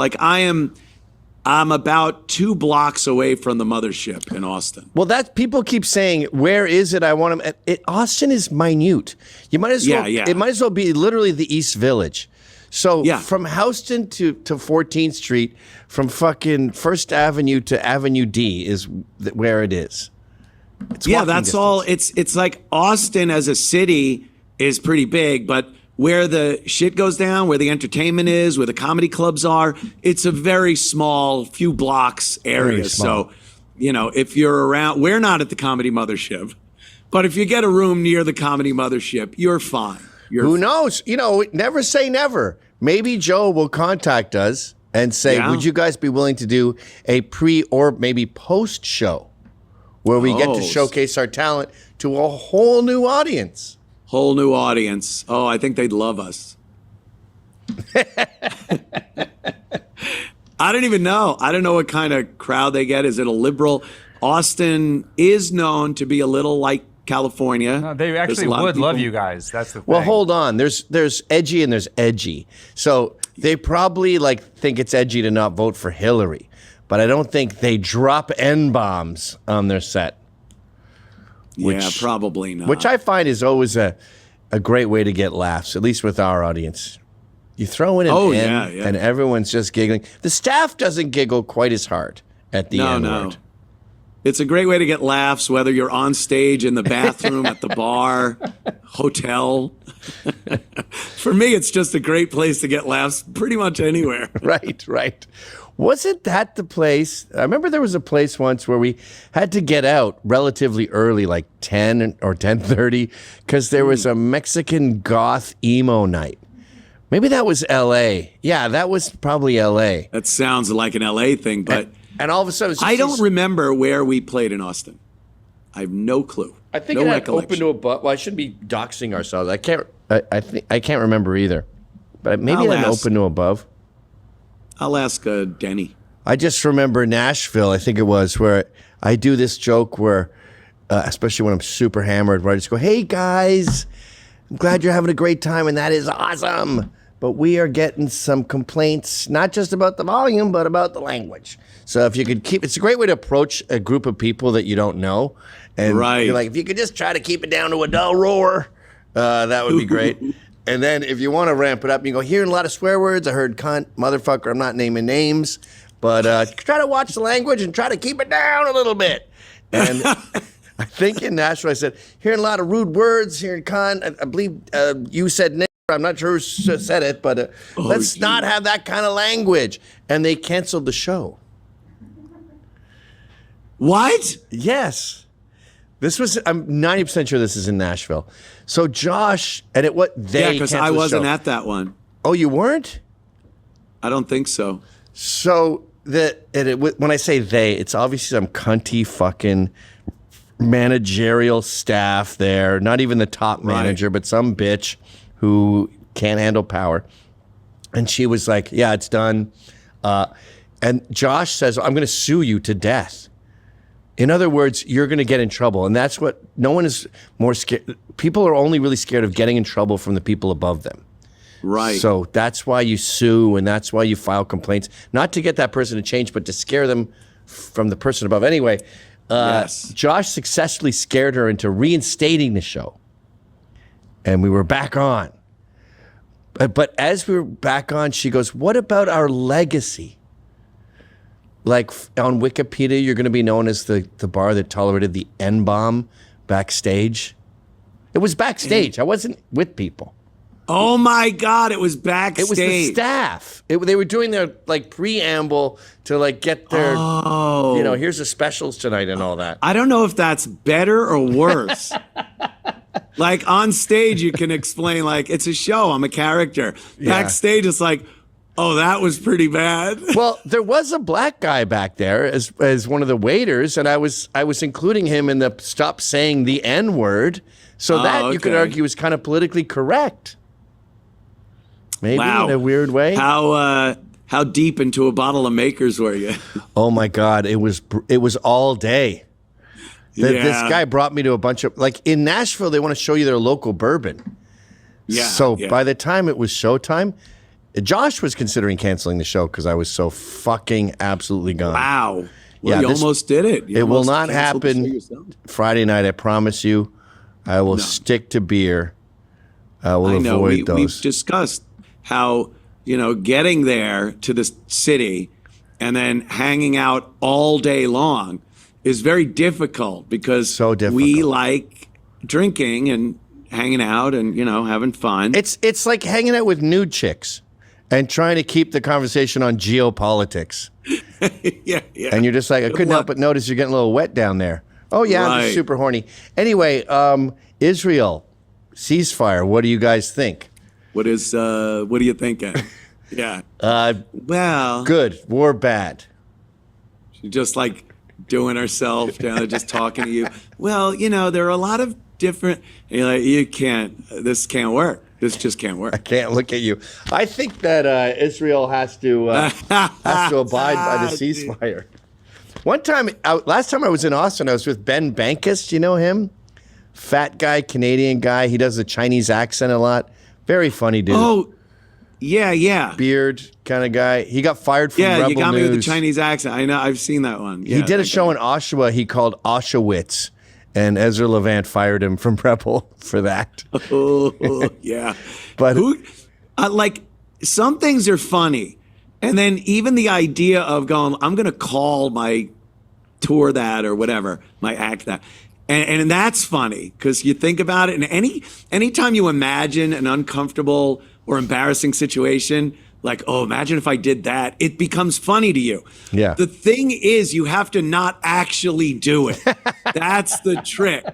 Like I'm about 2 blocks away from the mothership in Austin. Well, that people keep saying, where is it? I want them. Austin is minute. You might as well. Yeah. It might as well be literally the East Village. So Yeah. from Houston to 14th Street, from fucking First Avenue to Avenue D is where it is. It's Yeah, walking that's distance. all. It's like Austin as a city is pretty big, but where the shit goes down, where the entertainment is, where the comedy clubs are, it's a very small, few blocks area. Very small. So, if you're around, we're not at the Comedy Mothership, but if you get a room near the Comedy Mothership, you're fine. Who knows? Never say never. Maybe Joe will contact us and say, would you guys be willing to do a pre or maybe post show where we get to showcase our talent to a whole new audience? Whole new audience. Oh, I think they'd love us. I don't even know. I don't know what kind of crowd they get. Is it a liberal? Austin is known to be a little like California. No, they actually would love you guys. That's the thing. Well, hold on. There's edgy and there's edgy. So they probably think it's edgy to not vote for Hillary, but I don't think they drop N-bombs on their set. Yeah, probably not. Which I find is always a great way to get laughs, at least with our audience. You throw in an N, and everyone's just giggling. The staff doesn't giggle quite as hard at the N word. It's a great way to get laughs, whether you're on stage, in the bathroom, at the bar, hotel. For me, it's just a great place to get laughs pretty much anywhere. Right. Wasn't that the place? I remember there was a place once where we had to get out relatively early, like 10 or 10:30, because there was a Mexican goth emo night. Maybe that was L.A. Yeah, that was probably L.A. That sounds like an L.A. thing, but and all of a sudden, I don't remember where we played in Austin. I have no clue. I think no it had recollection. open to a but. Well, I shouldn't be doxing ourselves. I can't. I can't remember either. But maybe it had open to above. I'll ask Denny. I just remember Nashville, I think it was, where I do this joke where, especially when I'm super hammered, where I just go, hey guys, I'm glad you're having a great time and that is awesome. But we are getting some complaints, not just about the volume, but about the language. So if you could it's a great way to approach a group of people that you don't know. And you're like, if you could just try to keep it down to a dull roar, that would be great. And then if you want to ramp it up, you go, hearing a lot of swear words. I heard cunt, motherfucker. I'm not naming names. But try to watch the language and try to keep it down a little bit. And I think in Nashville I said, hearing a lot of rude words, hearing cunt. I believe you said nigger. I'm not sure who said it, but let's not have that kind of language. And they canceled the show. What? Yes. I'm 90% sure this is in Nashville. So Josh, and they because I wasn't at that one. Oh, you weren't? I don't think so. So when I say they, it's obviously some cunty fucking managerial staff there. Not even the top manager, but some bitch who can't handle power. And she was like, yeah, it's done. And Josh says, I'm going to sue you to death. In other words, you're going to get in trouble. And that's what no one is more scared. People are only really scared of getting in trouble from the people above them. Right. So that's why you sue and that's why you file complaints. Not to get that person to change, but to scare them from the person above. Anyway, Josh successfully scared her into reinstating the show. And we were back on. But as we were back on, she goes, what about our legacy? Like on Wikipedia, you're going to be known as the bar that tolerated the N-bomb backstage. It was backstage. I wasn't with people. Oh my God! It was backstage. It was the staff. They were doing their preamble to get their. Here's the specials tonight and all that. I don't know if that's better or worse. On stage, you can explain it's a show. I'm a character. Backstage, it's like, oh, that was pretty bad. Well, there was a black guy back there as one of the waiters, and I was including him in the stop saying the N-word, so that you could argue is kind of politically correct. Maybe in a weird way. How deep into a bottle of Makers were you? Oh my God, it was all day. This guy brought me to a bunch of in Nashville. They want to show you their local bourbon. Yeah. So by the time it was showtime, Josh was considering canceling the show because I was so fucking absolutely gone. Wow. Well, Yeah, you almost did it. You It will almost not canceled the show happen yourself. Friday night, I promise you. I will stick to beer. I will I know. avoid those. We've discussed how, getting there to the city and then hanging out all day long is very difficult because So difficult. we like drinking and hanging out and, having fun. It's like hanging out with nude chicks and trying to keep the conversation on geopolitics. yeah. And you're just like, I couldn't help but notice you're getting a little wet down there. Oh, yeah, I'm just Right. super horny. Anyway, Israel, ceasefire. What do you guys think? What are you thinking? Yeah. Well, Good. War bad. she's just like doing herself, just talking to you. Well, there are a lot of different, you can't, this can't work. This just can't work. Can't look at you. I think that Israel has to abide by the ceasefire. One time, last time I was in Austin, I was with Ben Bankus. Do you know him? Fat guy, Canadian guy. He does a Chinese accent a lot. Very funny dude. Oh, yeah. Beard kind of guy. He got fired from Yeah, Rebel you got me with the News. Chinese accent. I know, I've seen that one. He did a show in Oshawa he called Auschwitz, and Ezra Levant fired him from Rebel for that. Oh, yeah. But some things are funny. And then even the idea of going, I'm going to call my tour that or whatever, my act that. And that's funny because you think about it. And anytime you imagine an uncomfortable or embarrassing situation, like, oh, imagine if I did that, it becomes funny to you. Yeah. The thing is, you have to not actually do it. That's the trick.